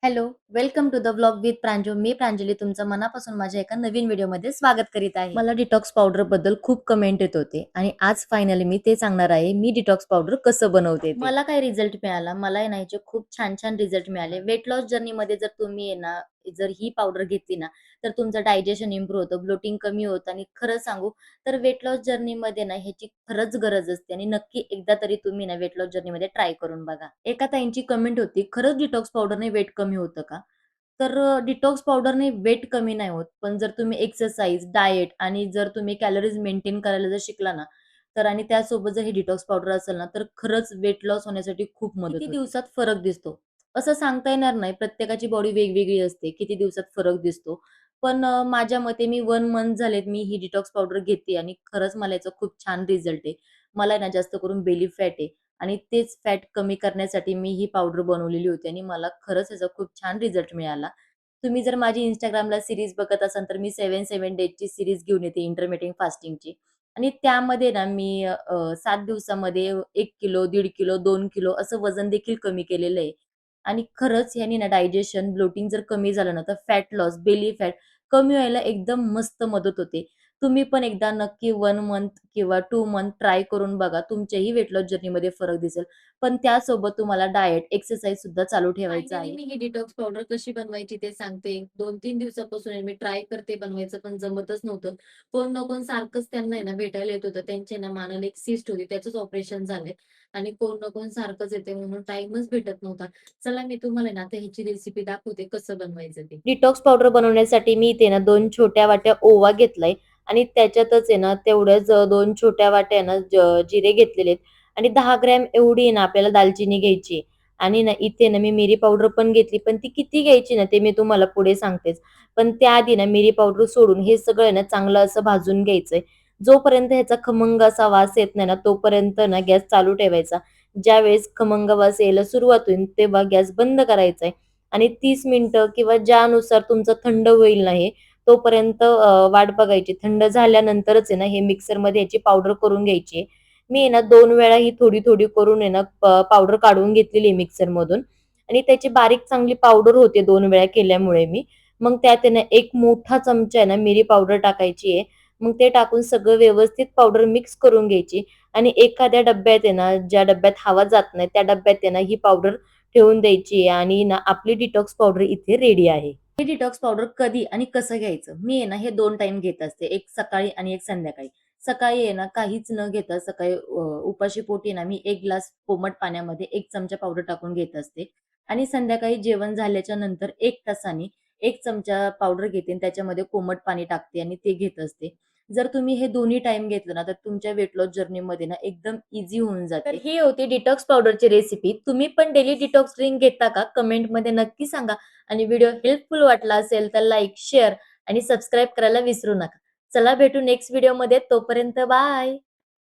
Hello, welcome to the vlog with Pranju. मी प्रांजली तुमचं मनापासून माझ्या एका नवीन व्हिडिओमध्ये स्वागत करीत आहे. मला डिटॉक्स पावडर बद्दल खूप कमेंट येत होते आणि आज फायनली मी ते सांगणार आहे. मी डिटॉक्स पावडर कसं बनवते ते. मला काय रिझल्ट मिळाला, मला आहे ना याचे खूप छान छान रिझल्ट मिळाले. वेट लॉस जर्नीमध्ये जर तुम्ही आहे ना, जर ही पावडर घेतली ना, तर तुमचं डायजेशन इम्प्रूव्ह होतं, ब्लोटिंग कमी होतं आणि खरं सांगू तर वेट लॉस जर्नीमध्ये ना ह्याची खरंच गरज असते आणि नक्की एकदा तरी तुम्ही ना वेट लॉस जर्नीमध्ये ट्राय करून बघा. एका ताईंची कमेंट होती, "खरंच डिटॉक्स पावडरने वेट कमी होतं का?" तर डिटॉक्स पावडरने वेट कमी नाही होत. पण जर तुम्ही एक्सरसाइज, डाएट आणि जर तुम्ही कॅलरीज मेंटेन करायला जर शिकला ना, तर आणि त्यासोबत जर ही डिटॉक्स पावडर असेल ना, तर खरंच वेट लॉस होण्यासाठी खूप मदत होते. किती दिवसात फरक दिसतो? असं सांगता येणार नाही. प्रत्येकाची बॉडी वेगवेगळी असते. किती दिवसात फरक दिसतो. पण माझ्या मते मी 1 मंथ झालेत मी ही डिटॉक्स पावडर घेते आणि खरंच मला याचा खूप छान रिझल्ट आहे. मला ना जास्त करून बेली फॅट आहे आणि तेच फॅट कमी करण्यासाठी मी ही पावडर बनवलेली होती आणि मला खरंच याचा खूप छान रिझल्ट मिळाला. तुम्ही जर माझी Instagramला सीरीज बघत असाल, तर मी 7 डेजची सीरीज घेऊन येते इंटरमिटेंट फास्टिंगची आणि त्यामध्ये ना मी 7 दिवसामध्ये 1 किलो, 1.5 किलो, 2 किलो असं वजन देखील कमी केलेलं आहे. आणि खरंच ह्यानी ना डायजेशन, ब्लोटिंग जर कमी झालं ना, तर फॅट लॉस, बेली फॅट कमी व्हायला एकदम मस्त मदत होते. तुम्ही पण एकदा नक्की 1 मंथ किंवा 2 मंथ ट्राय करून बघा. तुमच्याही वेट लॉस जर्नीमध्ये फरक दिसेल. पण त्यासोबत तुम्हाला डाएट, एक्सरसाइज सुद्धा चालू ठेवायचा फायनली आहे. मी ही डिटॉक्स पावडर कशी बनवायची ते सांगते. 2-3 दिवसापासून आहे मी ट्राय करते बनवायचं, पण जमतच नव्हतं. कोण ना कोण सारखंच त्यांना आहे ना भेटायला येत होतं. त्यांच्या ना मानेला एक सिस्ट होती, त्याचंच ऑपरेशन झालंय आणि कोण ना कोण सारखंच येते म्हणून टाईमच भेटत नव्हता. चला मी तुम्हाला ना आता ह्याची रेसिपी दाखवते कसं बनवायचं ते. डिटॉक्स पावडर बनवण्यासाठी मी इथे ना 2 छोट्या वाट्या ओवा घेतलाय आणि त्याच्यातच आहे ना तेवढ्याच 2 छोट्या वाट्या ना जिरे घेतलेले आहेत आणि 10 ग्रॅम एवढी आहे ना आपल्याला दालचिनी घ्यायची आणि ना इथे ना मी मिरी पावडर पण घेतली, पण ती किती घ्यायची ना ते मी तुम्हाला पुढे सांगतेच. पण त्याआधी ना मिरी पावडर सोडून हे सगळं आहे ना चांगलं असं भाजून घ्यायचंय. जोपर्यंत ह्याचा खमंग असा वास येत नाही ना, तोपर्यंत ना गॅस चालू ठेवायचा. ज्यावेळेस खमंग वास यायला सुरुवात होईल, तेव्हा गॅस बंद करायचा आहे आणि 30 मिनिटं किंवा ज्यानुसार तुमचं थंड होईल ना हे, तोपर्यंत वाट बघायची. थंड झाल्यानंतरच आहे ना हे मिक्सरमध्ये याची पावडर करून घ्यायची. मी आहे ना 2 वेळा ही थोडी-थोडी करून आहे ना पावडर काढून घेतलेली आहे मिक्सरमधून आणि त्याची बारीक चांगली पावडर होते 2 वेळा केल्यामुळे मी. मग त्यात आहे ना 1 मोठा चमचा आहे ना मिरी पावडर टाकायची आहे. मग ते टाकून सगळं व्यवस्थित पावडर मिक्स करून घ्यायची आणि एखाद्या डब्यात आहे ना, ज्या डब्यात हवा जात नाही त्या डब्यात आहे ना ही पावडर ठेवून द्यायची आहे आणि ना आपली डिटॉक्स पावडर इथे रेडी आहे. हे डिटॉक्स पावडर कधी आणि कसं घ्यायचं? मी आहे ना हे 2 टाईम घेत असते. एक सकाळी आणि एक संध्याकाळी. सकाळी आहे ना काहीच न घेता सकाळी उपाशी पोटी ना मी 1 ग्लास कोमट पाण्यामध्ये 1 चमचा पावडर टाकून घेत असते आणि संध्याकाळी जेवण झाल्याच्या नंतर 1 तासाने 1 चमचा पावडर घेते आणि त्याच्यामध्ये कोमट पाणी टाकते आणि ते घेत असते. जर तुम्ही हे दोन्ही टाईम घेतलं ना, तर तुमच्या वेट लॉस जर्नीमध्ये ना एकदम ईझी होऊन जाते. तर ही होती डिटॉक्स पावडरची रेसिपी. तुम्ही पण डेली डिटॉक्स ड्रिंक घेता का? कमेंटमध्ये नक्की सांगा आणि व्हिडिओ हेल्पफुल वाटला असेल तर लाईक, शेअर आणि सबस्क्राईब करायला विसरू नका. चला भेटू नेक्स्ट व्हिडिओमध्ये. तोपर्यंत बाय.